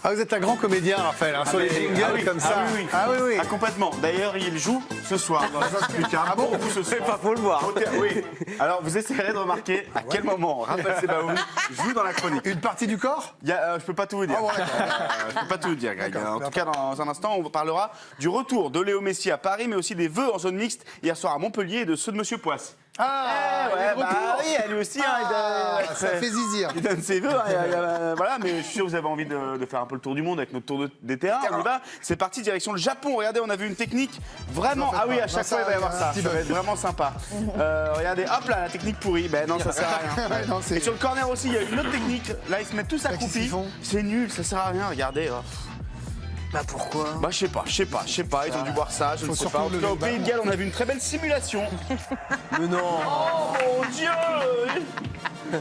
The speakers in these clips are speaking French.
Ah, vous êtes un grand comédien, Raphaël, hein, sur les jingles comme ça. Oui, oui. Ah oui, oui. Ah, complètement. D'ailleurs, il joue ce soir dans les Insupplicables. Ah bon? Pour vous ce soir. Pas faut le voir. Oui. Alors, vous essayerez de remarquer à quel moment Raphaël Sebaoun joue dans la chronique. Une partie du corps? Je peux pas tout vous dire. Ah bon, d'accord. Je peux pas tout vous dire, Greg. En tout cas, dans un instant, on parlera du retour de Léo Messi à Paris, mais aussi des vœux en zone mixte hier soir à Montpellier et de ceux de Monsieur Poisse. Ah, ouais, les retours. oui, lui aussi. Ça fait zizir. Il donne ses vœux, voilà, mais je suis sûr que vous avez envie de faire un peu le tour du monde avec notre tour des terrains. On y va. C'est parti, direction le Japon. Regardez, on a vu une technique vraiment. Ah oui, à chaque fois, il va y avoir ça. Ça va être vraiment sympa. Regardez, hop là, la technique pourrie. Ben non, ça sert à rien. Non, Et sur le corner aussi, il y a une autre technique. Là, ils se mettent tous accroupis. qu'ils font? C'est nul, ça sert à rien. Regardez. Bah pourquoi? Bah je sais pas, ils ont dû boire ça, je ne sais pas. En tout cas, au Pays de Galles, on a vu une très belle simulation. Mais non. Oh mon Dieu!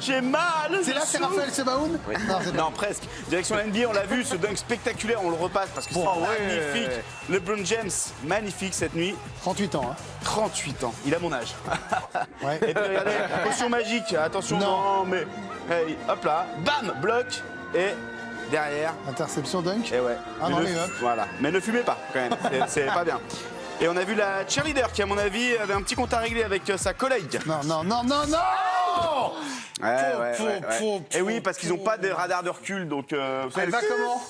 J'ai mal! C'est là, c'est Raphaël Sebaoun? Oui. Non, c'est Non, presque. Direction la NBA, on l'a vu, ce dunk spectaculaire, on le repasse parce que c'est magnifique. LeBron James, magnifique cette nuit. 38 ans, hein. 38 ans, il a mon âge. Ouais. Et puis regardez, potion magique, attention, non mais. Hey, hop là, bam, bloc, et derrière. Interception dunk. Et ouais. Ah Mais non, ne- mais hop. Voilà. Mais ne fumez pas, quand même. C'est pas bien. Et on a vu la cheerleader qui, à mon avis, avait un petit compte à régler avec sa collègue. Non, non, non, non, non! Et oui, parce qu'ils n'ont pas de radar de recul, donc. Vous savez, Elle va comment?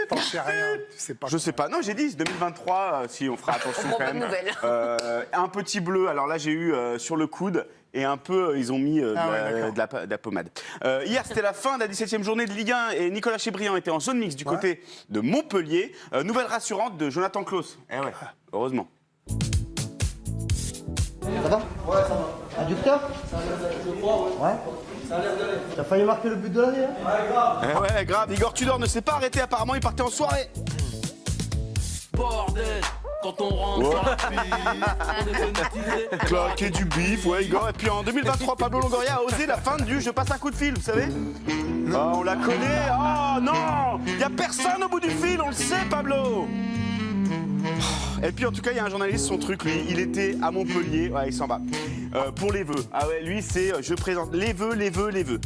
T'en sais rien, tu sais pas. Je sais pas. Non, j'ai dit 2023, si on fera attention quand même. nouvelle. Un petit bleu. Alors là, j'ai eu sur le coude. Et un peu, ils ont mis de la pommade. Hier, c'était la fin de la 17e journée de Ligue 1 et Nicolas Chébriand était en zone mixte du côté de Montpellier. Nouvelle rassurante de Jonathan Klaus. Eh ouais, heureusement. Ça va? Ouais, ça va. Adducteur? Je crois, ouais. T'as failli marquer le but de l'année, hein? Eh ouais, grave. Igor Tudor ne s'est pas arrêté, apparemment, il partait en soirée. Bordel, quand on rentre dans la piste, on est monétisé. Claquer du bif, ouais, Igor. Et puis en 2023, Pablo Longoria a osé la fin du je passe un coup de fil, vous savez? Ah, on la connaît. Oh non! Il n'y a personne au bout du fil, on le sait, Pablo! Et puis en tout cas, il y a un journaliste, son truc, lui, il était à Montpellier, ouais, il s'en va, pour les vœux. Ah ouais, lui, c'est je présente les vœux, les vœux, les vœux.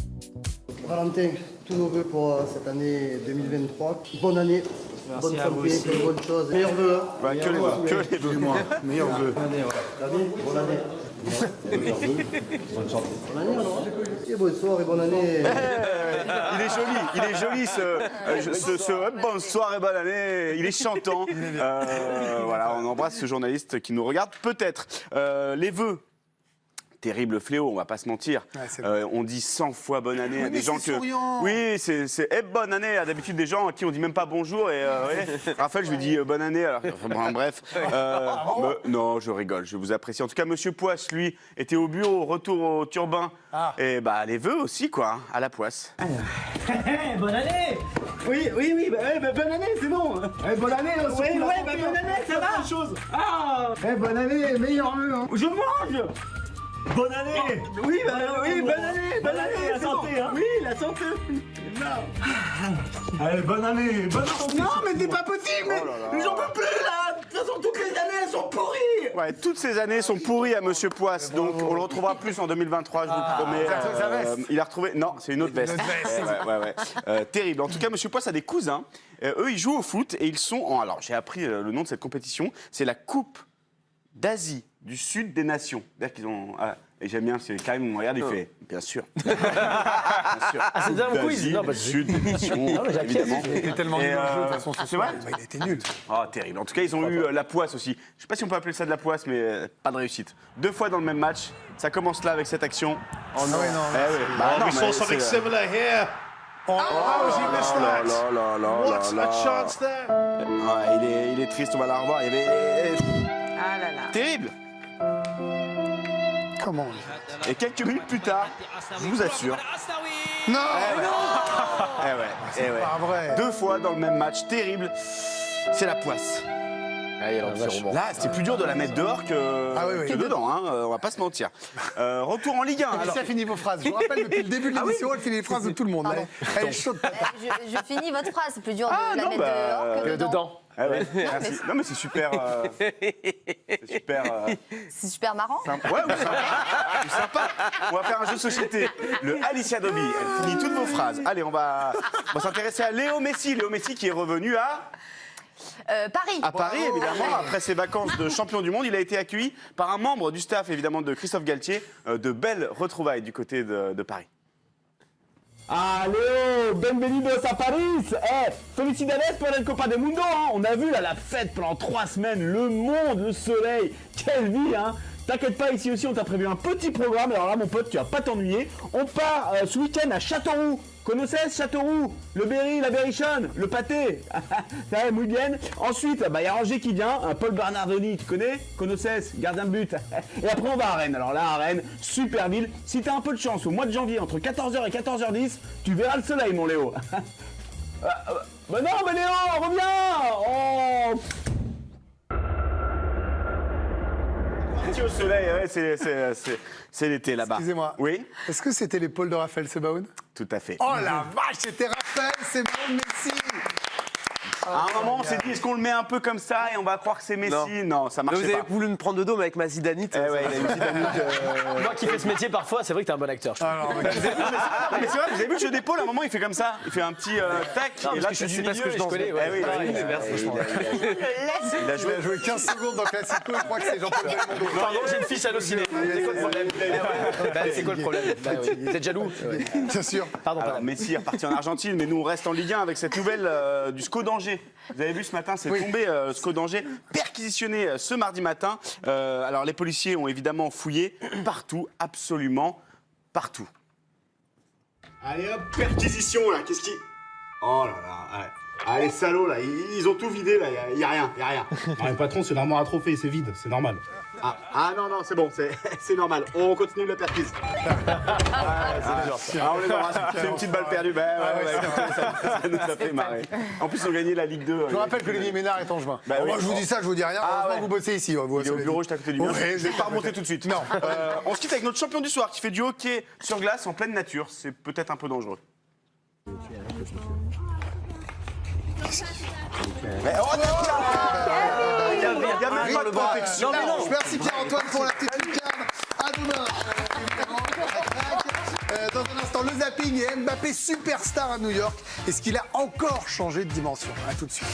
Valentin, tous nos vœux pour cette année 2023. Bonne année. Bonne santé, que de bonnes choses. Meilleurs vœux. Hein. Ouais, que les vœux, que les vœux. Meilleur vœu. David, bonne année. Bonne santé. Bonne année, alors. Et bonsoir et bonne année. Il est joli ce bonsoir et bonne année. Il est chantant. Voilà, on embrasse ce journaliste qui nous regarde peut-être. Les vœux. Terrible fléau, on va pas se mentir. Ouais, c'est vrai. On dit 100 fois bonne année à des gens que. souriant. Oui, c'est bonne année. À d'habitude des gens à qui on dit même pas bonjour. Et ouais. Raphaël, je lui dis bonne année. Alors, bon, bref. Non, je rigole, je vous apprécie. En tout cas, Monsieur Poisse, lui, était au bureau, retour au turbin. Ah. Et bah les vœux aussi, quoi, hein, à la Poisse. Bonne année! Oui, bonne année, c'est bon! Bonne année, bonne année, ça va! Chose. Ah! Bonne année, meilleur vœu! Hein. Je mange! Bonne année! Oui, bonne année, la santé! Hein. Oui, la santé! Non! Allez, bonne année! Non, mais c'est pas possible! Mais j'en peux plus là! De toute façon, toutes les années, elles sont pourries! Ouais, toutes ces années sont pourries à Monsieur Poisse, donc on le retrouvera plus en 2023, je vous promets. sa veste. Il a retrouvé. Non, c'est une autre veste. Ouais. Terrible. En tout cas, Monsieur Poisse a des cousins. Eux, ils jouent au foot et ils sont en. Alors, j'ai appris le nom de cette compétition. C'est la Coupe d'Asie du Sud des Nations. C'est-à-dire qu'ils ont. Et j'aime bien, c'est Karim, on regarde, il fait. Bien sûr. Bien sûr. Ah, c'est déjà un quiz? D'Asie, Non, du bah, Sud des Nations, mais j'acquiesce. évidemment. Il était tellement nul dans le jeu, de toute façon, ce C'est soir. vrai? Il était nul. Oh, terrible. En tout cas, ils ont eu la poisse aussi. Je sais pas si on peut appeler ça de la poisse, mais pas de réussite. 2 fois dans le même match. Ça commence là avec cette action. Oh non, ouais, non. Eh ouais. Bah, non, we saw mais something c'est- similar here. Oh, has he missed that? What a chance there. Ouais, il est triste, on va la revoir. Il y avait. Ah là là. Terrible! Comment? Et quelques minutes plus tard, je vous assure. Non! Eh ouais. Pas vrai. 2 fois dans le même match, terrible. C'est la poisse. Là, c'était plus dur de la mettre dehors que dedans, hein, on va pas se mentir. Retour en Ligue 1. Alors, Ça finit vos phrases. Je vous rappelle, depuis le début de l'émission, elle finit les phrases de tout le monde. Elle est chaude. Je finis votre phrase, c'est plus dur de la non, mettre dehors que dedans. Dedans. Ah ouais, merci. Non mais c'est super. C'est super. C'est super marrant. Sympa. Ouais, ou sympa. On va faire un jeu de société. Le Alicia Dobby. Elle finit toutes vos phrases. Allez, on va s'intéresser à Léo Messi. Léo Messi qui est revenu Paris. à Paris, évidemment. Après ses vacances de champion du monde, il a été accueilli par un membre du staff, évidemment, de Christophe Galtier. De belles retrouvailles du côté de Paris. Ah Léo, bienvenidos a Paris. Felicidades por el Copa del Mundo, hein. On a vu là la fête pendant 3 semaines, le monde, le soleil, quelle vie, hein. T'inquiète pas, ici aussi on t'a prévu un petit programme. Alors là mon pote, tu vas pas t'ennuyer. On part ce week-end à Châteauroux. Connaissez Châteauroux? Le Berry, la Berrichonne, le pâté. Ça va, muy bien. Ensuite, il y a Angers qui vient, Paul Bernardoni, tu connais? Connaissez, gardien de but. Et après on va à Rennes. Alors là à Rennes, super ville. Si t'as un peu de chance, au mois de janvier, entre 14h et 14h10, tu verras le soleil mon Léo. Bah non mais Léo, reviens. Oh. Parti au soleil, ouais, c'est l'été là-bas. Excusez-moi. Oui, Est-ce que c'était l'épaule de Raphaël Sebaoun? tout à fait. Oh la vache, c'était Raphaël Sebaoun Messi. À un moment, on s'est dit, est-ce qu'on le met un peu comme ça et on va croire que c'est Messi? Non, ça Vous marchait avez pas. voulu me prendre de dos, mais avec ma zidanite. Eh ouais, il a une petite amie Moi qui fais ce métier parfois, c'est vrai que t'es un bon acteur. je trouve. Alors, mais c'est vrai, vous avez vu le jeu d'épaule, à un moment, il fait comme ça. Il fait un petit tac. Non, et parce là, que je suis du c'est parce milieu que et je je danse. connais. Eh Ouais, oui, pareil, il a- l'inverse, franchement. il a joué. il a joué 15 secondes dans Classico, je crois que c'est Jean-Paul Belmondo. Pardon, j'ai une fiche hallucinée. C'est quoi le problème? Bah, c'est quoi le problème? Bah, oui. Vous êtes jaloux? Bien sûr. Pardon, Alors, pardon. Messi est reparti en Argentine, mais nous, on reste en Ligue 1 avec cette nouvelle du SCO d'Angers. Vous avez vu ce matin, c'est tombé, SCO d'Angers, perquisitionné ce mardi matin. Alors, les policiers ont évidemment fouillé partout, absolument partout. Allez hop, perquisition là, qu'est-ce qui... Oh là là, ouais. Ah, les salauds là, ils ont tout vidé là, il y a rien, il y a rien. Ah, mais patron, c'est l'armoire à trophées, c'est vide, c'est normal. Ah non, c'est bon, c'est normal. On continue la perquise. On les embrasse. C'est une petite balle perdue. Ça nous a fait marrer. En plus, on a gagné la Ligue 2. Je vous rappelle que Olivier Ménard est angevin. Bah oui. Moi, je vous dis ça, je vous dis rien. Heureusement que vous bossez ici. Vous Il est au bureau, juste à côté du mien. Ouais, Je vais pas remonter tout de suite. Non. On se quitte avec notre champion du soir qui fait du hockey sur glace en pleine nature. C'est peut-être un peu dangereux. Mais oh, il y a même pas de protection. Merci Pierre-Antoine pour la petite lucarne. À demain. Dans un instant, le zapping et Mbappé superstar à New York. Est-ce qu'il a encore changé de dimension? À tout de suite.